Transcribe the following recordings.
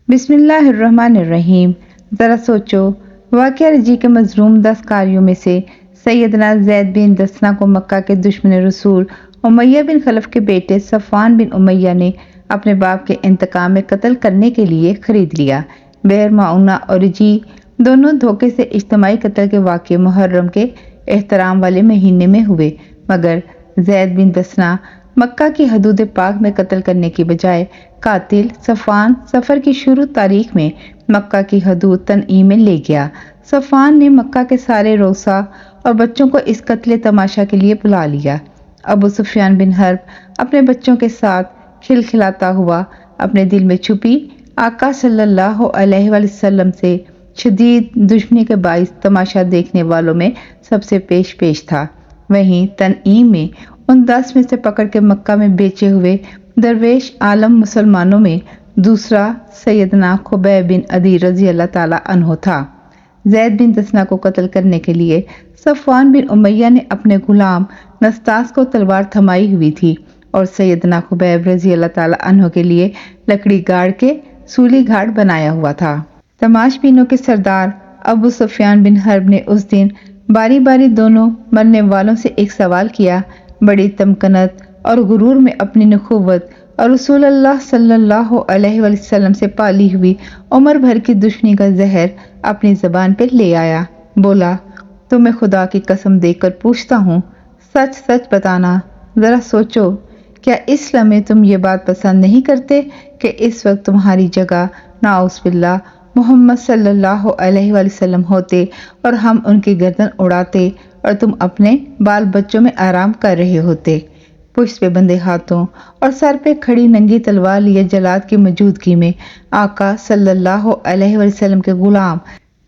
بسم اللہ الرحمن الرحیم۔ ذرا سوچو، واقعہ رجی کے مظلوم 10 قاریوں میں سے سیدنا زید بن دثنہ کو مکہ کے دشمن رسول امیہ بن خلف کے بیٹے صفوان بن امیہ نے اپنے باپ کے انتقام میں قتل کرنے کے لیے خرید لیا۔ بئر معونہ اور رجی دونوں دھوکے سے اجتماعی قتل کے واقعے محرم کے احترام والے مہینے میں ہوئے، مگر زید بن دثنہ مکہ کی حدود پاک میں قتل کرنے کی بجائے قاتل صفوان سفر کی شروع تاریخ میں مکہ کی حدود تنعیم میں لے گیا۔ صفوان نے مکہ کے سارے روسا اور بچوں کو اس قتل تماشا کے لیے بلا لیا۔ ابو سفیان بن حرب اپنے بچوں کے ساتھ کھلکھلاتا ہوا اپنے دل میں چھپی آقا صلی اللہ علیہ وآلہ وسلم سے شدید دشمنی کے باعث تماشا دیکھنے والوں میں سب سے پیش تھا۔ وہیں تنعیم میں ان 10 میں سے پکڑ کے مکہ میں بیچے ہوئے درویش عالم مسلمانوں میں دوسرا سیدنا خبیب بن عدی رضی اللہ تعالیٰ عنہ تھا۔ زید بن دثنہ کو قتل کرنے کے لیے صفوان بن امیہ نے اپنے غلام نسطاس کو تلوار تھمائی ہوئی تھی اور سیدنا خبیب رضی اللہ تعالیٰ عنہ کے لیے لکڑی گاڑ کے سولی گھاٹ بنایا ہوا تھا۔ تماش بینوں کے سردار ابو سفیان بن حرب نے اس دن باری باری دونوں مرنے والوں سے ایک سوال کیا۔ بڑی تمکنت اور غرور میں اپنی نخوت اور رسول اللہ صلی اللہ علیہ وآلہ وسلم سے پالی ہوئی عمر بھر کی دشمنی کا زہر اپنی زبان پہ لے آیا۔ بولا، تمہیں خدا کی قسم دے کر پوچھتا ہوں، سچ سچ بتانا۔ ذرا سوچو، کیا اس لمحے تم یہ بات پسند نہیں کرتے کہ اس وقت تمہاری جگہ نعوذ باللہ محمد صلی اللہ علیہ وآلہ وسلم ہوتے اور ہم ان کی گردن اڑاتے اور تم اپنے بال بچوں میں آرام کر رہے ہوتے؟ پشت پہ بندے ہاتھوں اور سر پہ کھڑی ننگی تلوار لیے جلاد کی موجودگی میں آقا صلی اللہ علیہ وآلہ وسلم کے غلام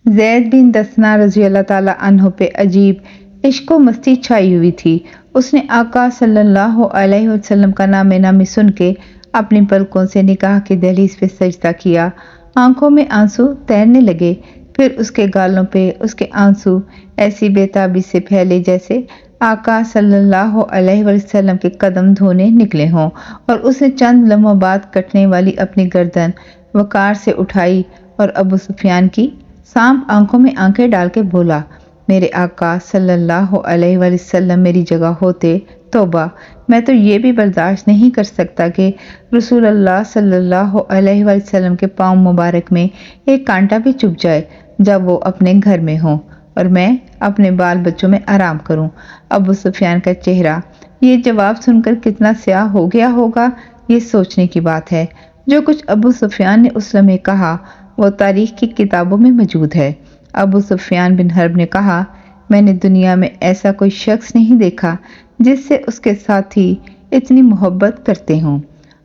زید بن دثنہ رضی اللہ تعالیٰ عنہ پہ عجیب عشق و مستی چھائی ہوئی تھی۔ اس نے آقا صلی اللہ علیہ وسلم کا نام نامی سن کے اپنی پلکوں سے نکاح کی دہلیز پہ سجدہ کیا۔ آنکھوں میں آنسو تیرنے لگے، پھر اس کے گالوں پہ اس کے آنسو ایسی بے تابی سے پھیلے جیسے آقا صلی اللہ علیہ وآلہ وسلم کے قدم دھونے نکلے ہوں، اور اس نے چند لمحوں بعد کٹنے والی اپنی گردن وقار سے اٹھائی اور ابو سفیان کی سانپ آنکھوں میں آنکھیں ڈال کے بولا، میرے آقا صلی اللہ علیہ وآلہ وسلم میری جگہ ہوتے، توبہ، میں تو یہ بھی برداشت نہیں کر سکتا کہ رسول اللہ صلی اللہ علیہ وآلہ وسلم کے پاؤں مبارک میں ایک کانٹا بھی چبھ جائے جب وہ اپنے گھر میں ہوں اور میں اپنے بال بچوں میں آرام کروں۔ ابو سفیان کا چہرہ یہ جواب سن کر کتنا سیاہ ہو گیا ہوگا، یہ سوچنے کی بات ہے۔ جو کچھ ابو سفیان نے اس لمحے کہا وہ تاریخ کی کتابوں میں موجود ہے۔ ابو سفیان بن حرب نے کہا، میں نے دنیا میں ایسا کوئی شخص نہیں دیکھا جس سے اس کے ساتھی اتنی محبت کرتے ہوں۔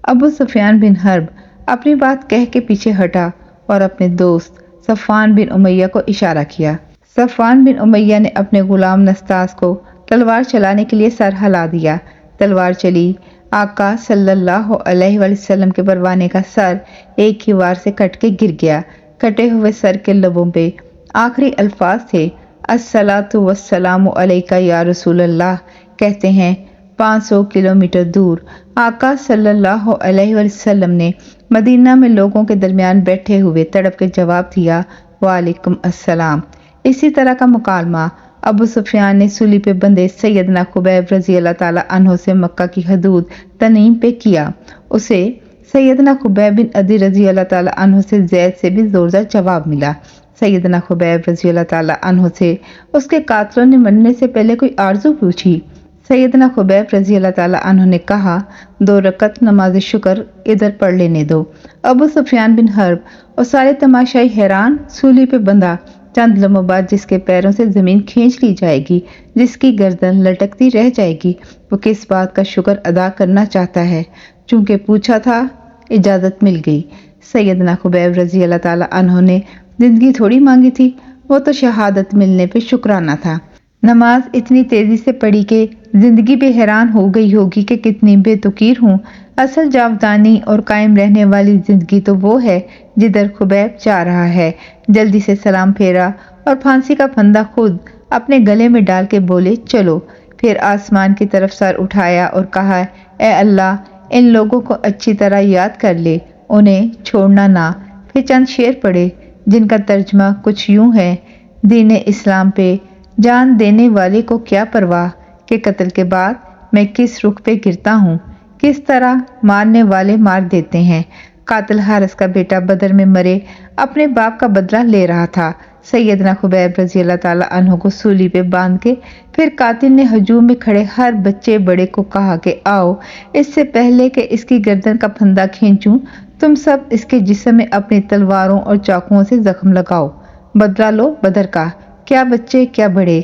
ابو سفیان بن حرب اپنی بات کہہ کے پیچھے ہٹا اور اپنے دوست صفوان بن امیہ کو اشارہ کیا۔ صفوان بن امیہ نے اپنے غلام نسطاس کو تلوار چلانے کے لیے سر ہلا دیا۔ تلوار چلی، آقا صلی اللہ علیہ وآلہ وسلم کے پروانے کا سر ایک ہی وار سے کٹ کے گر گیا۔ کٹے ہوئے سر کے لبوں پہ آخری الفاظ تھے، الصلاۃ والسلام علیک یا رسول اللہ۔ کہتے ہیں 500 کلومیٹر دور آقا صلی اللہ علیہ وآلہ وسلم نے مدینہ میں لوگوں کے درمیان بیٹھے ہوئے تڑپ کے جواب دیا، وعلیکم السلام۔ اسی طرح کا مکالمہ ابو سفیان نے سولی پہ بندے سیدنا خبیب رضی اللہ تعالیٰ عنہ سے مکہ کی حدود تنعیم پہ کیا۔ اسے سیدنا خبیب بن عدی رضی اللہ تعالیٰ عنہ سے زید سے بھی زوردار جواب ملا۔ سیدنا خبیب رضی اللہ تعالیٰ عنہ سے اس کے قاتلوں نے مرنے سے پہلے کوئی آرزو پوچھی۔ سیدنا خبیب رضی اللہ تعالیٰ عنہ نے کہا، 2 رکعت نماز شکر ادھر پڑھ لینے دو۔ ابو سفیان بن حرب اور سارے تماشائی حیران، سولی پہ بندھا، چند لمحوں بعد جس کے پیروں سے زمین کھینچ لی جائے گی، جس کی گردن لٹکتی رہ جائے گی، وہ کس بات کا شکر ادا کرنا چاہتا ہے؟ چونکہ پوچھا تھا، اجازت مل گئی۔ سیدنا خبیب رضی اللہ تعالیٰ عنہ نے زندگی تھوڑی مانگی تھی، وہ تو شہادت ملنے پہ شکرانہ تھا۔ نماز اتنی تیزی سے پڑھی کہ زندگی بھی حیران ہو گئی ہوگی کہ کتنی بے تکیر ہوں۔ اصل جاودانی اور قائم رہنے والی زندگی تو وہ ہے جدھر خبیب جا رہا ہے۔ جلدی سے سلام پھیرا اور پھانسی کا پھندا خود اپنے گلے میں ڈال کے بولے، چلو۔ پھر آسمان کی طرف سر اٹھایا اور کہا، اے اللہ، ان لوگوں کو اچھی طرح یاد کر لے، انہیں چھوڑنا نہ۔ پھر چند شعر پڑھے جن کا ترجمہ کچھ یوں ہے: دین اسلام پہ جان دینے والے کو کیا پرواہ کہ قتل کے بعد میں کس رخ پہ گرتا ہوں، کس طرح مارنے والے مار دیتے ہیں۔ قاتل حارث کا بیٹا بدر میں مرے اپنے باپ کا بدلہ لے رہا تھا۔ سیدنا خبیب رضی اللہ تعالیٰ عنہ کو سولی پہ باندھ کے پھر قاتل نے ہجوم میں کھڑے ہر بچے بڑے کو کہا کہ آؤ، اس سے پہلے کہ اس کی گردن کا پھندا کھینچوں تم سب اس کے جسم میں اپنی تلواروں اور چاقوؤں سے زخم لگاؤ، بدلہ لو بدر کا، کیا بچے کیا بڑے۔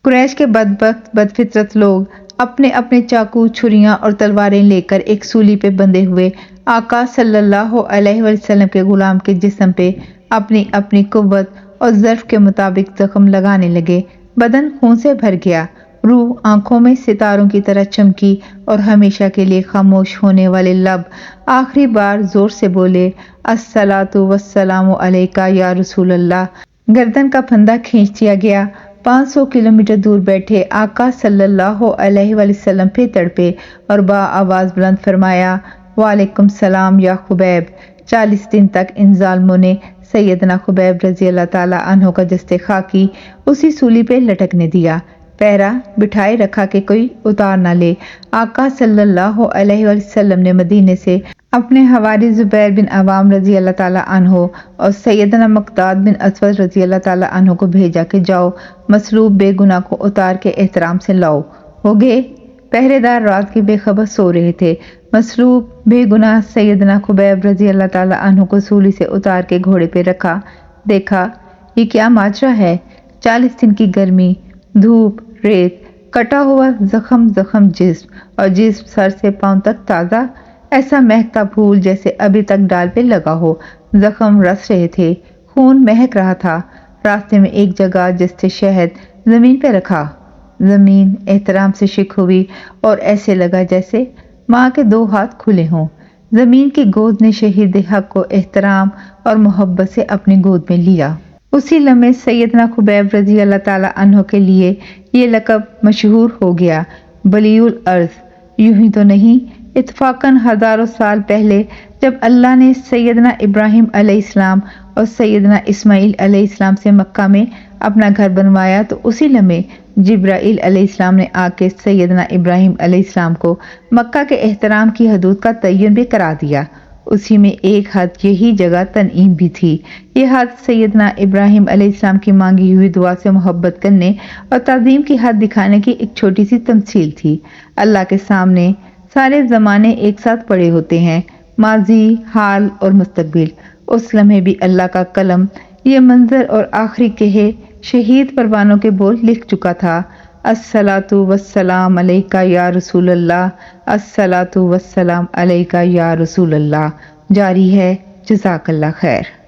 قریش کے بدبخت بدفطرت لوگ اپنے اپنے چاقو، چھریاں اور تلواریں لے کر ایک سولی پہ بندھے ہوئے آقا صلی اللہ علیہ وسلم کے غلام کے جسم پہ اپنی اپنی قوت اور ظرف کے مطابق زخم لگانے لگے۔ بدن خون سے بھر گیا، روح آنکھوں میں ستاروں کی طرح چمکی اور ہمیشہ کے لیے خاموش ہونے والے لب آخری بار زور سے بولے: الصلاۃ والسلام علیک یا رسول اللہ۔ گردن کا پھندا کھینچ دیا گیا۔ 500 کلومیٹر دور بیٹھے آقا صلی اللہ علیہ وسلم پہ تڑپے اور آواز بلند فرمایا: وعلیکم السلام یا خبیب۔ 40 دن تک ان ظالموں نے سیدنا خبیب رضی اللہ تعالیٰ عنہ کا جسد خاکی اسی سولی پہ لٹکنے دیا، پہرا بٹھائے رکھا کہ کوئی اتار نہ لے۔ آقا صلی اللہ علیہ وسلم نے مدینے سے اپنے حواری زبیر بن عوام رضی اللہ تعالیٰ عنہ اور سیدنا مقداد بن اسود رضی اللہ تعالیٰ عنہ کو بھیجا کہ جاؤ مصلوب بے گناہ کو اتار کے احترام سے لاؤ۔ وہ گئے، پہرے دار رات کے بے خبر سو رہے تھے۔ مصلوب بے گناہ سیدنا خبیب رضی اللہ تعالیٰ عنہ کو سولی سے اتار کے گھوڑے پہ رکھا، دیکھا یہ کیا ماجرا ہے۔ 40 دن کی گرمی، دھوپ، ریت، کٹا ہوا زخم جسم اور جسم سر سے پاؤں تک تازہ، ایسا مہکتا پھول جیسے ابھی تک ڈال پہ لگا ہو۔ زخم رس رہے تھے، خون مہک رہا تھا۔ راستے میں ایک جگہ جس سے شہد زمین پہ رکھا، زمین احترام سے شک ہوئی اور ایسے لگا جیسے ماں کے 2 ہاتھ کھلے ہوں۔ زمین کی گود نے شہید حق کو احترام اور محبت سے اپنی گود میں لیا۔ اسی لمحے سیدنا خبیب رضی اللہ تعالیٰ عنہ کے لیے یہ لقب مشہور ہو گیا، بلیع الارض۔ یوں ہی تو نہیں، اتفاقاً ہزاروں سال پہلے جب اللہ نے سیدنا ابراہیم علیہ السلام اور سیدنا اسماعیل علیہ السلام سے مکہ میں اپنا گھر بنوایا تو اسی لمحے جبرائیل علیہ السلام نے آ کے سیدنا ابراہیم علیہ السلام کو مکہ کے احترام کی حدود کا تعین بھی کرا دیا۔ اسی میں ایک حد یہی جگہ تنعیم بھی تھی۔ یہ حد سیدنا ابراہیم علیہ السلام کی مانگی ہوئی دعا سے محبت کرنے اور تعظیم کی حد دکھانے کی ایک چھوٹی سی تمثیل تھی۔ اللہ کے سامنے سارے زمانے ایک ساتھ پڑے ہوتے ہیں، ماضی، حال اور مستقبل۔ اس لمحے بھی اللہ کا قلم یہ منظر اور آخری کہے شہید پروانوں کے بول لکھ چکا تھا: الصلاۃ والسلام علیک یا رسول اللہ، الصلاۃ والسلام علیک یا رسول اللہ۔ جاری ہے۔ جزاک اللہ خیر۔